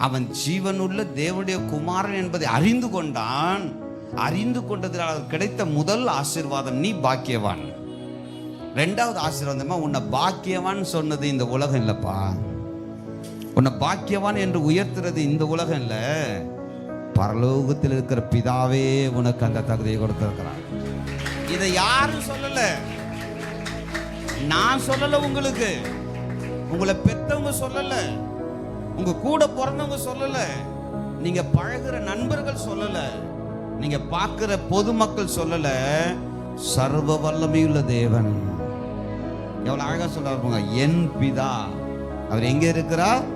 அவன் ஜீவனுள்ள தேவனுடைய குமாரன் என்பதை அறிந்து கொண்டான். அறிந்து கொண்டதினால் கிடைத்த முதல் ஆசீர்வாதம், நீ பாக்கியவான். ரெண்டாவது ஆசீர்வாதமா, உன்னை பாக்கியவான் சொன்னது இந்த உலகம் இல்லப்பா. உன்னை பாக்கியவான் என்று உயர்த்துறது இந்த உலகம் இல்ல, பரலோகத்தில் இருக்கிற பிதாவே உனக்கு அந்த தகுதியை கொடுத்திருக்கிறார். இதை யாரும் சொல்லல, நான் சொல்லல, உங்களுக்கு உங்களை பெற்றவங்க சொல்லல, உங்க கூட பிறந்தவங்க சொல்லல, நீங்க பழகுற நண்பர்கள் சொல்லல, நீங்க பார்க்கிற பொதுமக்கள் சொல்லல, சர்வ வல்லமையுள்ள தேவன். எவ்வளவு அழகா சொல்றாருங்க, என் பிதா. அவர் எங்க இருக்கிறார்?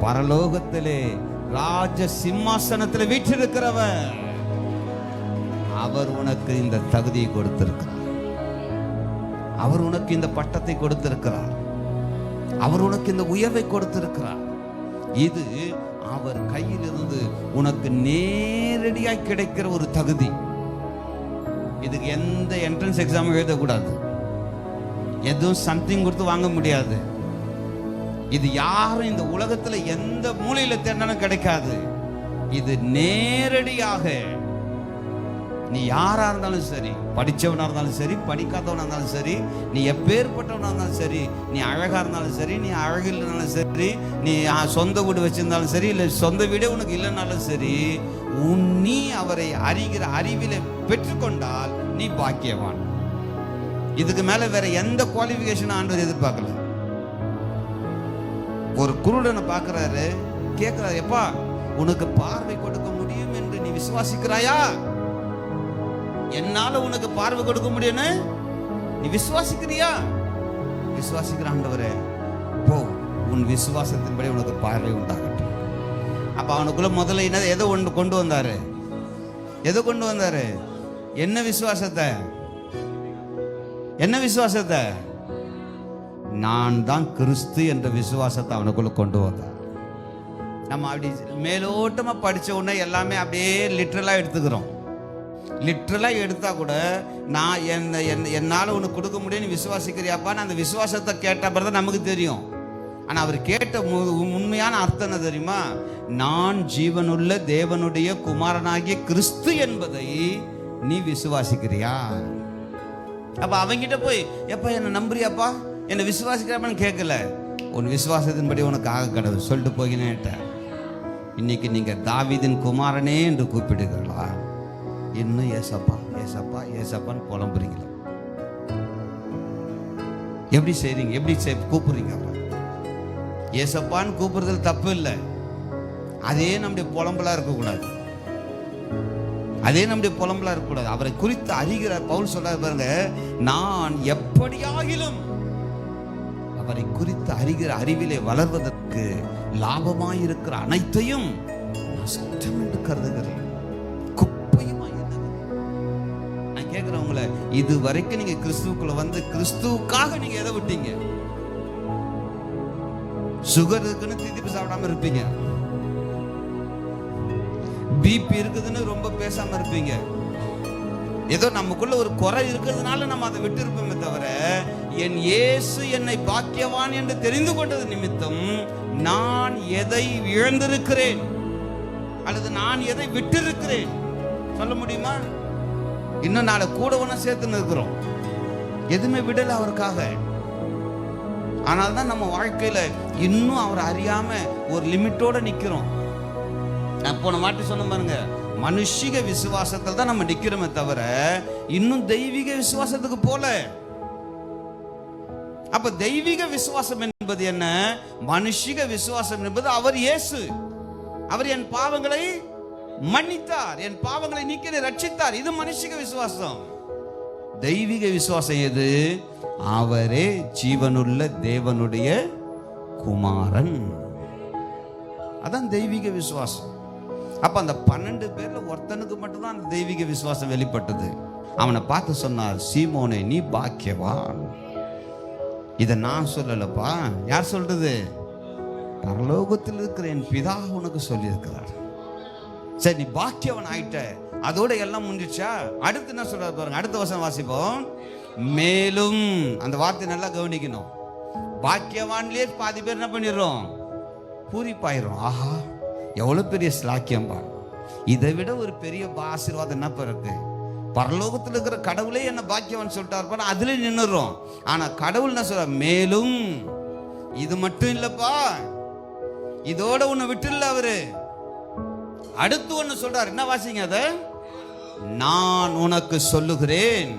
பரலோகத்திலே ராஜ சிம்மாசனத்தில் வீற்றிருக்கிறவர். அவர் உனக்கு இந்த தகுதியை கொடுத்திருக்கிறார். அவர் உனக்கு இந்த பட்டத்தை கொடுத்திருக்கிறார். அவர் உனக்கு இந்த உயர்வை கொடுத்திருக்கிறார். இது அவர் கையிலிருந்து உனக்கு நேரடியாக கிடைக்கிற ஒரு தகுதி. இதுக்கு எந்த என்ட்ரன்ஸ் எக்ஸாம் எழுதக்கூடாது, எதுவும் சம்திங் கொடுத்து வாங்க முடியாது. இது யாரும் இந்த உலகத்துல எந்த மூலையில தேடினாலும் கிடைக்காது. இது நேரடியாக நீ யாரா இருந்தாலும் சரி, படிச்சவனா இருந்தாலும் சரி, படிக்காதவனா இருந்தாலும் சரி, நீ எப்பேற்பட்டவனா இருந்தாலும் சரி, நீ அழகா இருந்தாலும் சரி, நீ அழகு இல்லைனாலும் சரி, நீ சொந்த வீடு வச்சிருந்தாலும் சரி, இல்லை சொந்த வீடே உனக்கு இல்லைனாலும் சரி, நீ அவரை அறிகிற அறிவில பெற்றுக்கொண்டால் நீ பாக்கியவான். இதுக்கு மேல வேற எந்த குவாலிஃபிகேஷன் ஆண்டவர் எதிர்பார்க்கல. ஒரு குருடனை பார்க்கிறாரு, கேட்கிறாரு, எப்பா உனக்கு பார்வை கொடுக்க முடியும் என்று நீ விசுவாசிக்கிறாயா? என்னால உனக்கு பார்வை கொடுக்க முடியும்னு நீ விசுவாசிக்கிறியா? விசுவாசிக்கிற ஆண்டவரே, போ, உன் விசுவாசத்தின்படி உனக்கு பார்வை உண்டாகட்டும். அப்ப அவனுக்குள்ள முதல்ல என்ன, எதை ஒன்று கொண்டு வந்தாரு? எதை கொண்டு வந்தாரு? என்ன விசுவாசத்தை? என்ன விசுவாசத்தை? நான் தான் கிறிஸ்து என்ற விசுவாசத்தை அவனுக்குள்ள கொண்டு வந்தார். நம்ம அப்படி மேலோட்டமா படிச்ச உடனே எல்லாமே அப்படியே லிட்ரலா எடுத்துக்கிறோம். லிட்ரலா எடுத்தா கூட, நான் என்னால உனக்கு கொடுக்க முடியும், நீ விசுவாசிக்கிறியாப்பான்னு அந்த விசுவாசத்தை கேட்ட பிறகு நமக்கு தெரியும். ஆனா அவர் கேட்ட உண்மையான அர்த்தம் என்ன தெரியுமா? நான் ஜீவனுள்ள தேவனுடைய குமாரனாகிய கிறிஸ்து என்பதை நீ விசுவாசிக்கிறியா? அப்ப அவங்கிட்ட போய், எப்பா என்ன நம்புறியாப்பா, என்ன விசுவாசிக்கிறாப்பான்னு கேட்கல. உன் விசுவாசத்தின்படி உனக்கு ஆக கடவுள் சொல்லிட்டு போகினேன். இன்னைக்கு நீங்க தாவீதின் குமாரனே என்று கூப்பிடுகிறீர்களா? இன்னும் ஏசப்பா ஏசப்பா ஏசப்பான்னு புலம்புறீங்களா? எப்படி செய்றீங்க? எப்படி கூப்பிடுறீங்க? ஏசப்பான்னு கூப்பிடுறதுல தப்பு இல்லை. அதே நம்முடைய புலம்பலா இருக்கக்கூடாது. அதே நம்முடைய புலம்பலா இருக்கக்கூடாது. அவரை குறித்து அறிகிறார் பவுல் சொல்றாரு பாருங்க, நான் எப்படியாகிலும் அவரை குறித்து அறிகிற அறிவிலே வளர்வதற்கு லாபமாயிருக்கிற அனைத்தையும் நஷ்டம் என்று கருதுகிறேன். குப்பையுமாய் நான் கேட்கிறேன் உங்களை, இது வரைக்கும் நீங்க கிறிஸ்துவுக்குள்ள வந்து கிறிஸ்துவுக்காக நீங்க எதை விட்டீங்க? சுகர் இருக்குன்னு திதிப்பு சாப்பிடாம இருப்பீங்க, பிபி இருக்குதுன்னு ரொம்ப பேசாம இருப்பீங்க. ஏதோ நமக்குள்ள ஒரு குறை இருக்கிறதுனால நம்ம அதை விட்டு இருப்போமே தவிர, என் இயேசு என்னை பாக்கியவான் என்று தெரிந்து கொண்டது நிமித்தம் நான் எதை இழந்திருக்கிறேன் அல்லது நான் எதை விட்டு இருக்கிறேன் சொல்ல முடியுமா? இன்னும் நாளை கூட ஒண்ணா சேர்த்துன்னு இருக்கிறோம், எதுவுமே விடல அவருக்காக. ஆனால் தான் நம்ம வாழ்க்கையில இன்னும் அவர் அறியாம ஒரு லிமிட்டோட நிக்கிறோம். நான் போன வாட்டி சொன்ன பாருங்க, மனுஷிக விசுவாசத்தில் தான் நம்ம நிக்கிறோமே தவிர இன்னும் தெய்வீக விசுவாசத்துக்கு போல. அப்ப தெய்வீக விசுவாசம் என்பது என்ன? மனுஷிக விசுவாசம் என்பது அவர் இயேசு, அவர் என் பாவங்களை மன்னித்தார், என் பாவங்களை நீக்கி ரட்சித்தார். இது மனுஷிக விசுவாசம். தெய்வீக விசுவாசம் எது? அவரே ஜீவனுள்ள தேவனுடைய குமாரன். அதான் தெய்வீக விசுவாசம். அப்ப அந்த 12 பேர்ல ஒருத்தனுக்கு மட்டும்தான் அந்த தெய்வீக விசுவாசம் வெளிப்பட்டது. அவனை பார்த்து சொன்னார், சீமோனே நீ பாக்கியவான். இதை நான் சொல்லலப்பா, யார் சொல்றது? பரலோகத்தில் இருக்கிற என் பிதா உனக்கு சொல்லி இருக்கிறார். சரி, நீ பாக்கியவன் ஆயிட்ட, அதோட எல்லாம் முடிஞ்சிச்சா? அடுத்து என்ன சொல்றாரு பாருங்க, அடுத்த வசனம் வாசிப்போம். மேலும், அந்த வார்த்தை நல்லா கவனிக்கணும். பாக்கியவான்லயே பாதி பேர் என்ன பண்ணிடுறோம்? பூரிப்பாயிரும். ஆஹா, எவ்வளோ பெரிய ஸ்லாக்கியம்பா, இதை விட ஒரு பெரிய ஆசீர்வாதம் என்ன பிறகு? பரலோகத்தில் இருக்கிற கடவுளே என்ன பாக்கியவன் சொல்லிட்டார், அதுல நின்னுறோம். ஆனா கடவுள் என்ன சொல்ற, மேலும் இது மட்டும் இல்லப்பா, இதோட ஒண்ணு விட்டு இல்ல அவரு, அடுத்து ஒண்ணு சொல்றாரு. என்ன வாசிங்க அத? நான் உனக்கு சொல்லுகிறேன்,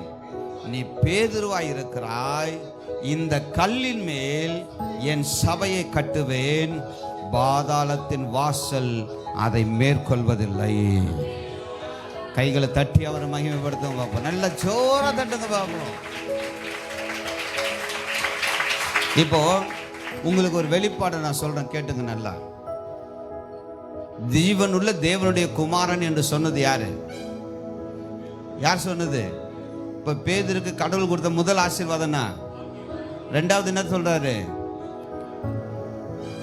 நீ பேதுருவாய் இருக்கிறாய், இந்த கல்லின் மேல் என் சபையை கட்டுவேன், பாதாளத்தின் வாசல் அதை மேற்கொள்வதில்லை. கைகளை தட்டி அவரை மகிமைப்படுத்துங்க பாப்போம். நல்ல ஜோரா தட்டுங்க பாப்போம். இப்போ உங்களுக்கு ஒரு வெளிப்பாடு நான் சொல்றேன், கேட்டுங்க நல்லா. ஜீவனுள்ள தேவனுடைய குமாரன் என்று சொன்னது யாரு? யார் சொன்னது? இப்ப பேதுருக்கு கடவுள் கொடுத்த முதல் ஆசீர்வாதம். ரெண்டாவது என்ன சொல்றாரு?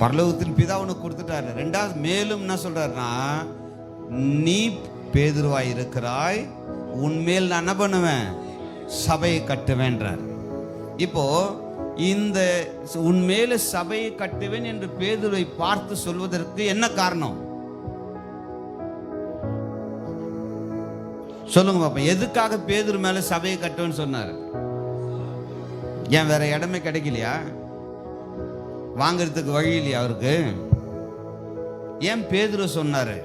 பரலோகத்தின் பிதா உனக்கு கொடுத்துட்டாரு. ரெண்டாவது மேலும் என்ன சொல்றாருன்னா, நீ பேதுருவாய் இருக்கிறாய், உன்மேல் நான் என்ன பண்ணுவேன், சபையை கட்டுவேன்றார். இப்போ இந்த உன்மேல சபையை கட்டுவேன் என்று பேதுருவை பார்த்து சொல்வதற்கு என்ன காரணம் சொல்லுங்க பாப்பா. எதுக்காக பேதுரு மேல சபையை கட்டுவேன்னு சொன்னார்? ஏன் வேற இடமே கிடைக்கலையா? வாங்கிறதுக்கு வழி இல்லையா அவருக்கு? ஏன் பேதுரு சொன்னாரு?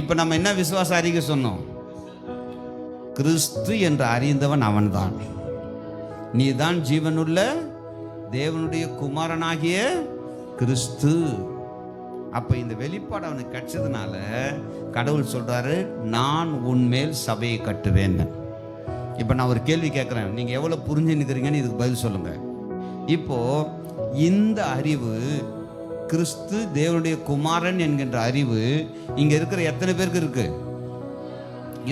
இப்ப நம்ம என்ன விசுவாச அறிக்கை சொன்னோம்? கிறிஸ்து என்று அறிந்தவன் அவன்தான், நீதான் ஜீவனுள்ள தேவனுடைய குமாரனாகிய கிறிஸ்து. அப்ப இந்த வெளிப்பாடு அவனுக்கு கிடைச்சதுனால கடவுள் சொல்றாரு, நான் உன்மேல் சபையை கட்டுவேன். இப்ப நான் ஒரு கேள்வி கேட்கிறேன், நீங்க எவ்வளவு புரிஞ்சு நிக்கிறீங்கன்னு இதுக்கு பதில் சொல்லுங்க. இப்போ இந்த அறிவு, கிறிஸ்து தேவனுடைய குமாரன் என்கின்ற அறிவு இங்க இருக்கிற எத்தனை பேருக்கு இருக்கு?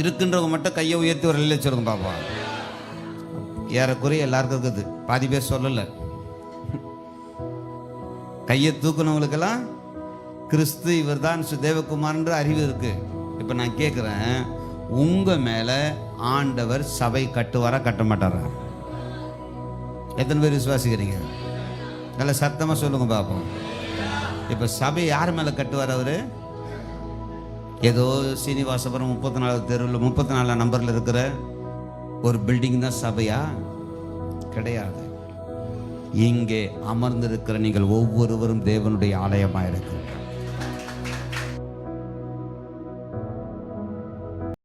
இருக்குன்றவங்க மட்டும் கையை உயர்த்தி ஒரு இல்லை சொல்லுங்க பாப்பா. ஏறக்குறைய எல்லாருக்கும் இருக்குது, பாதி பேர் சொல்லல. கையை தூக்குனவங்களுக்கெல்லாம் கிறிஸ்து இவர் தான் தேவகுமார்ன்ற அறிவு இருக்கு. இப்ப நான் கேட்கிறேன், உங்க மேல ஆண்டவர் சபை கட்டுவாரா கட்ட மாட்டாரா? எத்தனை பேர் விசுவாசிக்கிறீங்க? நல்ல சத்தமா சொல்லுங்க பாப்போம். இப்ப சபை யார் மேல கட்டுவார் அவரு? ஏதோ சீனிவாசபுரம் 34 தெருவில் 34 நம்பர்ல இருக்கிற ஒரு பில்டிங் தான் சபையா? கிடையாது. இங்கே அமர்ந்திருக்கிற நீங்கள் ஒவ்வொருவரும் தேவனுடைய ஆலயமாக இருக்கிறீர்கள்.